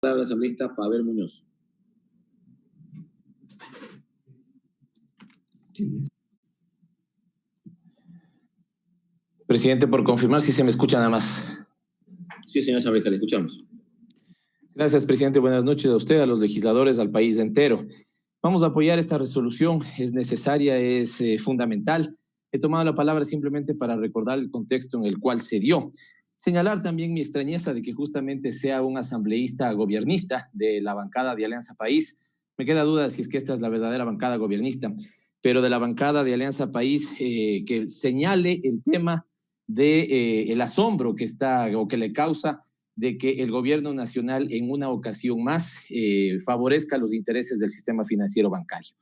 Palabra asambleísta Pavel Muñoz. Presidente, por confirmar si se me escucha nada más. Sí, señor asambleísta, le escuchamos. Gracias, presidente. Buenas noches a usted, a los legisladores, al país entero. Vamos a apoyar esta resolución. Es necesaria, es fundamental. He tomado la palabra simplemente para recordar el contexto en el cual se dio. Señalar también mi extrañeza de que justamente sea un asambleísta gobiernista de la bancada de Alianza País. Me queda duda si es que esta es la verdadera bancada gobiernista, pero de la bancada de Alianza País que señale el tema de el asombro que está o que le causa de que el gobierno nacional en una ocasión más favorezca los intereses del sistema financiero bancario.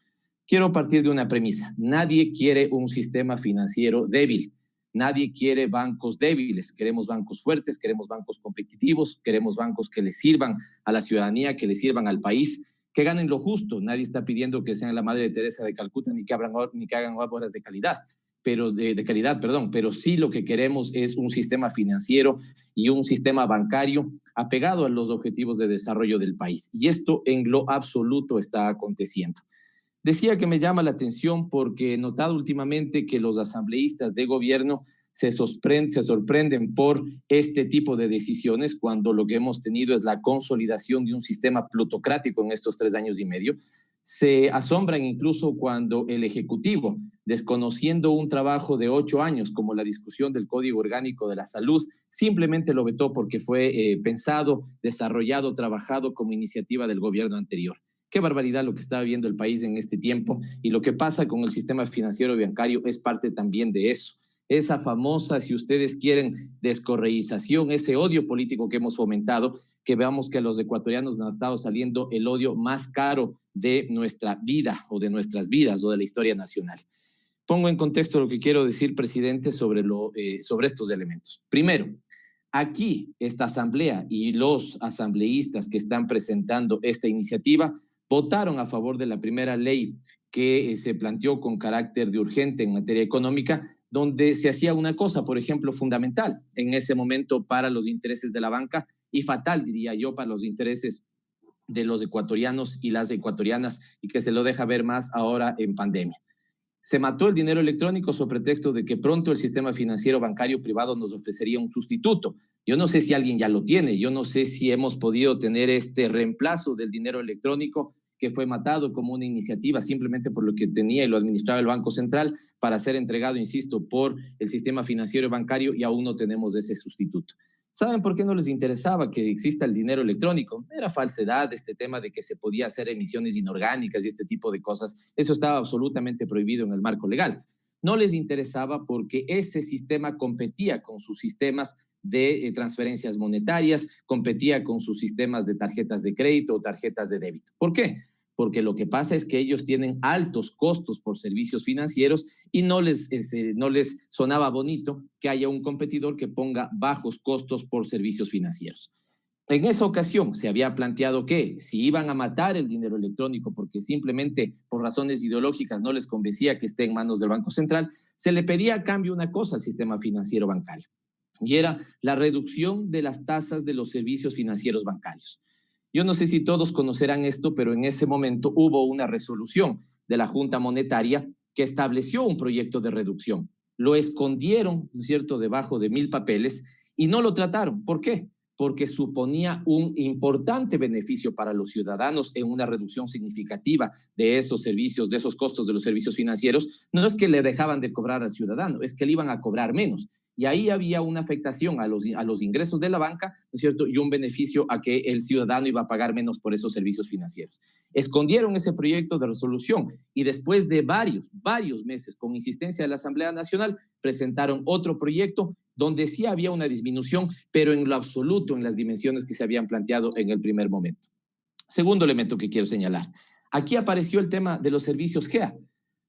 Quiero partir de una premisa. Nadie quiere un sistema financiero débil. Nadie quiere bancos débiles. Queremos bancos fuertes, queremos bancos competitivos, queremos bancos que le sirvan a la ciudadanía, que le sirvan al país, que ganen lo justo. Nadie está pidiendo que sean la Madre Teresa de Calcuta ni que hagan obras de calidad. Pero sí lo que queremos es un sistema financiero y un sistema bancario apegado a los objetivos de desarrollo del país. Y esto en lo absoluto está aconteciendo. Decía que me llama la atención porque he notado últimamente que los asambleístas de gobierno se sorprenden por este tipo de decisiones cuando lo que hemos tenido es la consolidación de un sistema plutocrático en estos 3 años y medio. Se asombran incluso cuando el Ejecutivo, desconociendo un trabajo de 8 años como la discusión del Código Orgánico de la Salud, simplemente lo vetó porque fue pensado, desarrollado, trabajado como iniciativa del gobierno anterior. Qué barbaridad lo que está viviendo el país en este tiempo, y lo que pasa con el sistema financiero y bancario es parte también de eso. Esa famosa, si ustedes quieren, descorreización, ese odio político que hemos fomentado, que veamos que a los ecuatorianos nos ha estado saliendo el odio más caro de nuestra vida o de nuestras vidas o de la historia nacional. Pongo en contexto lo que quiero decir, presidente, sobre estos elementos. Primero, aquí esta asamblea y los asambleístas que están presentando esta iniciativa votaron a favor de la primera ley que se planteó con carácter de urgente en materia económica, donde se hacía una cosa, por ejemplo, fundamental en ese momento para los intereses de la banca y fatal, diría yo, para los intereses de los ecuatorianos y las ecuatorianas, y que se lo deja ver más ahora en pandemia. Se mató el dinero electrónico sobre pretexto de que pronto el sistema financiero bancario privado nos ofrecería un sustituto. Yo no sé si alguien ya lo tiene, yo no sé si hemos podido tener este reemplazo del dinero electrónico que fue matado como una iniciativa simplemente por lo que tenía y lo administraba el Banco Central para ser entregado, insisto, por el sistema financiero y bancario, y aún no tenemos ese sustituto. ¿Saben por qué no les interesaba que exista el dinero electrónico? Era falsedad este tema de que se podía hacer emisiones inorgánicas y este tipo de cosas. Eso estaba absolutamente prohibido en el marco legal. No les interesaba porque ese sistema competía con sus sistemas de transferencias monetarias, competía con sus sistemas de tarjetas de crédito o tarjetas de débito. ¿Por qué? Porque lo que pasa es que ellos tienen altos costos por servicios financieros y no les sonaba bonito que haya un competidor que ponga bajos costos por servicios financieros. En esa ocasión se había planteado que si iban a matar el dinero electrónico porque simplemente por razones ideológicas no les convencía que esté en manos del Banco Central, se le pedía a cambio una cosa al sistema financiero bancario, y era la reducción de las tasas de los servicios financieros bancarios. Yo no sé si todos conocerán esto, pero en ese momento hubo una resolución de la Junta Monetaria que estableció un proyecto de reducción. Lo escondieron, ¿no es cierto?, debajo de 1000 papeles y no lo trataron. ¿Por qué? Porque suponía un importante beneficio para los ciudadanos en una reducción significativa de esos servicios, de esos costos de los servicios financieros. No es que le dejaban de cobrar al ciudadano, es que le iban a cobrar menos. Y ahí había una afectación a los ingresos de la banca, ¿no es cierto?, y un beneficio a que el ciudadano iba a pagar menos por esos servicios financieros. Escondieron ese proyecto de resolución y después de varios meses, con insistencia de la Asamblea Nacional, presentaron otro proyecto donde sí había una disminución, pero en lo absoluto en las dimensiones que se habían planteado en el primer momento. Segundo elemento que quiero señalar. Aquí apareció el tema de los servicios GEA,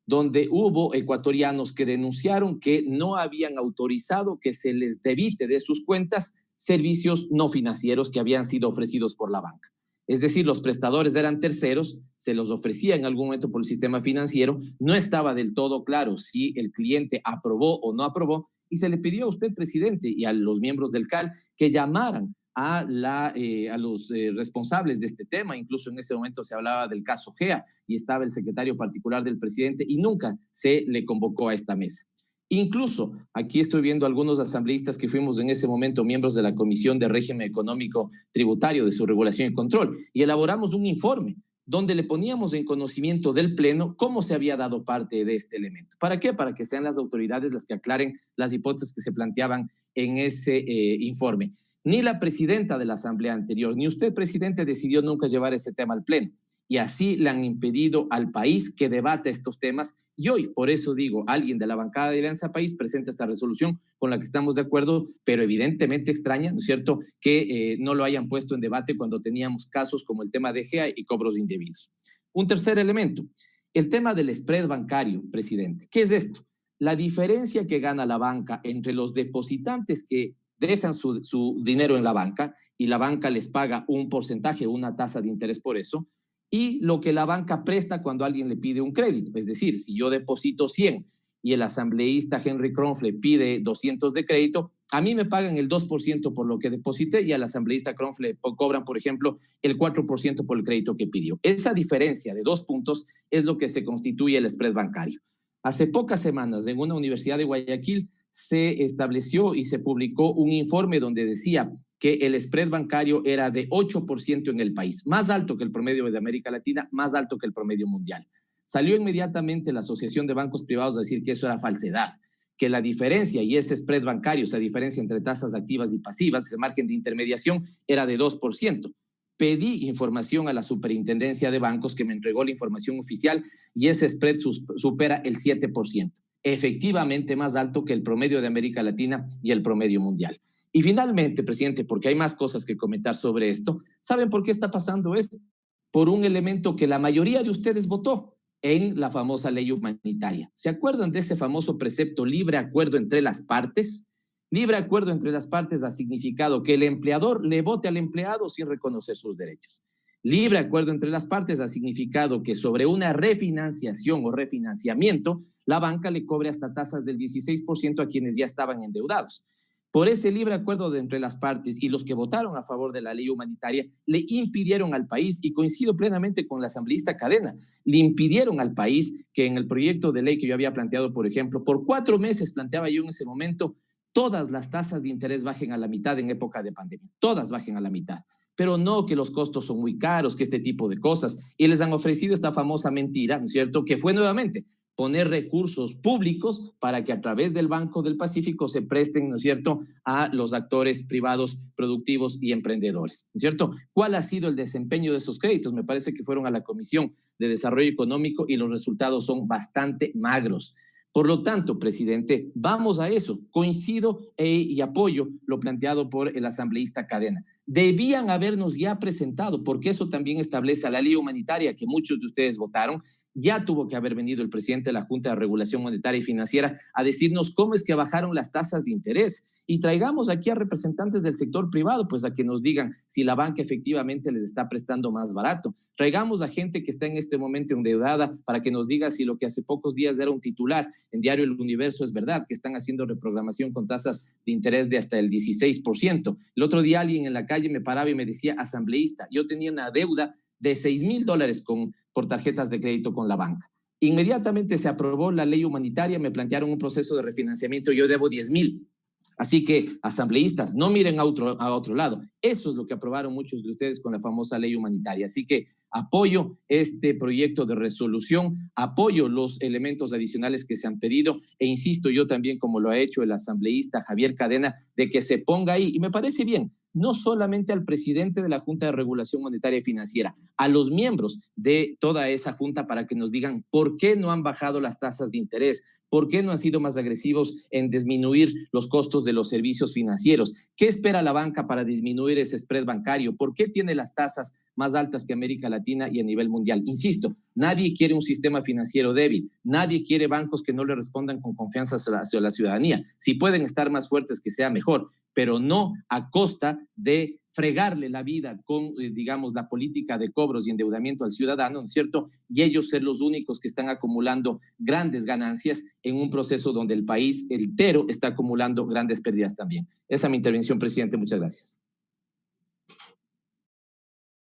donde hubo ecuatorianos que denunciaron que no habían autorizado que se les debite de sus cuentas servicios no financieros que habían sido ofrecidos por la banca. Es decir, los prestadores eran terceros, se los ofrecía en algún momento por el sistema financiero, no estaba del todo claro si el cliente aprobó o no aprobó, y se le pidió a usted, presidente, y a los miembros del CAL que llamaran a los responsables de este tema. Incluso en ese momento se hablaba del caso GEA y estaba el secretario particular del presidente y nunca se le convocó a esta mesa. Incluso aquí estoy viendo algunos asambleístas que fuimos en ese momento miembros de la Comisión de Régimen Económico Tributario de su regulación y control y elaboramos un informe donde le poníamos en conocimiento del Pleno cómo se había dado parte de este elemento. ¿Para qué? Para que sean las autoridades las que aclaren las hipótesis que se planteaban en ese informe. Ni la presidenta de la Asamblea anterior, ni usted, presidente, decidió nunca llevar ese tema al Pleno. Y así le han impedido al país que debata estos temas. Y hoy, por eso digo, alguien de la bancada de Alianza País presenta esta resolución con la que estamos de acuerdo, pero evidentemente extraña, ¿no es cierto?, que no lo hayan puesto en debate cuando teníamos casos como el tema de GEA y cobros indebidos. Un tercer elemento, el tema del spread bancario, presidente. ¿Qué es esto? La diferencia que gana la banca entre los depositantes que dejan su dinero en la banca y la banca les paga un porcentaje, una tasa de interés por eso, y lo que la banca presta cuando alguien le pide un crédito. Es decir, si yo deposito 100 y el asambleísta Henry Kronfle pide 200 de crédito, a mí me pagan el 2% por lo que deposité y al asambleísta Kronfle cobran, por ejemplo, el 4% por el crédito que pidió. Esa diferencia de 2 puntos es lo que se constituye el spread bancario. Hace pocas semanas, en una universidad de Guayaquil, se estableció y se publicó un informe donde decía que el spread bancario era de 8% en el país, más alto que el promedio de América Latina, más alto que el promedio mundial. Salió inmediatamente la Asociación de Bancos Privados a decir que eso era falsedad, que la diferencia y ese spread bancario, esa diferencia entre tasas activas y pasivas, ese margen de intermediación, era de 2%. Pedí información a la Superintendencia de Bancos que me entregó la información oficial y ese spread supera el 7%, efectivamente más alto que el promedio de América Latina y el promedio mundial. Y finalmente, presidente, porque hay más cosas que comentar sobre esto, ¿saben por qué está pasando esto? Por un elemento que la mayoría de ustedes votó en la famosa ley humanitaria. ¿Se acuerdan de ese famoso precepto libre acuerdo entre las partes? Libre acuerdo entre las partes ha significado que el empleador le vote al empleado sin reconocer sus derechos. Libre acuerdo entre las partes ha significado que sobre una refinanciación o refinanciamiento, la banca le cobre hasta tasas del 16% a quienes ya estaban endeudados. Por ese libre acuerdo de entre las partes y los que votaron a favor de la ley humanitaria le impidieron al país, y coincido plenamente con la asambleísta Cadena, le impidieron al país que en el proyecto de ley que yo había planteado, por ejemplo, por 4 meses planteaba yo en ese momento, todas las tasas de interés bajen a la mitad en época de pandemia, todas bajen a la mitad, pero no que los costos son muy caros, que este tipo de cosas, y les han ofrecido esta famosa mentira, ¿no es cierto?, que fue nuevamente poner recursos públicos para que a través del Banco del Pacífico se presten, ¿no es cierto?, a los actores privados, productivos y emprendedores, ¿no es cierto? ¿Cuál ha sido el desempeño de esos créditos? Me parece que fueron a la Comisión de Desarrollo Económico y los resultados son bastante magros. Por lo tanto, presidente, vamos a eso. Coincido y apoyo lo planteado por el asambleísta Cadena. Debían habernos ya presentado, porque eso también establece la ley humanitaria que muchos de ustedes votaron. Ya tuvo que haber venido el presidente de la Junta de Regulación Monetaria y Financiera a decirnos cómo es que bajaron las tasas de interés, y traigamos aquí a representantes del sector privado, pues a que nos digan si la banca efectivamente les está prestando más barato. Traigamos a gente que está en este momento endeudada para que nos diga si lo que hace pocos días era un titular en Diario El Universo es verdad, que están haciendo reprogramación con tasas de interés de hasta el 16%. El otro día alguien en la calle me paraba y me decía, asambleísta, yo tenía una deuda de $6,000 por tarjetas de crédito con la banca. Inmediatamente se aprobó la ley humanitaria, me plantearon un proceso de refinanciamiento, yo debo 10,000. Así que, asambleístas, no miren a otro lado. Eso es lo que aprobaron muchos de ustedes con la famosa ley humanitaria. Así que apoyo este proyecto de resolución, apoyo los elementos adicionales que se han pedido e insisto yo también, como lo ha hecho el asambleísta Javier Cadena, de que se ponga ahí, y me parece bien, no solamente al presidente de la Junta de Regulación Monetaria y Financiera, a los miembros de toda esa junta para que nos digan por qué no han bajado las tasas de interés, por qué no han sido más agresivos en disminuir los costos de los servicios financieros, qué espera la banca para disminuir ese spread bancario, por qué tiene las tasas más altas que América Latina y a nivel mundial. Insisto, nadie quiere un sistema financiero débil, nadie quiere bancos que no le respondan con confianza hacia la ciudadanía. Si pueden estar más fuertes, que sea mejor, pero no a costa de fregarle la vida con, digamos, la política de cobros y endeudamiento al ciudadano, ¿no es cierto? Y ellos ser los únicos que están acumulando grandes ganancias en un proceso donde el país entero está acumulando grandes pérdidas también. Esa es mi intervención, presidente. Muchas gracias.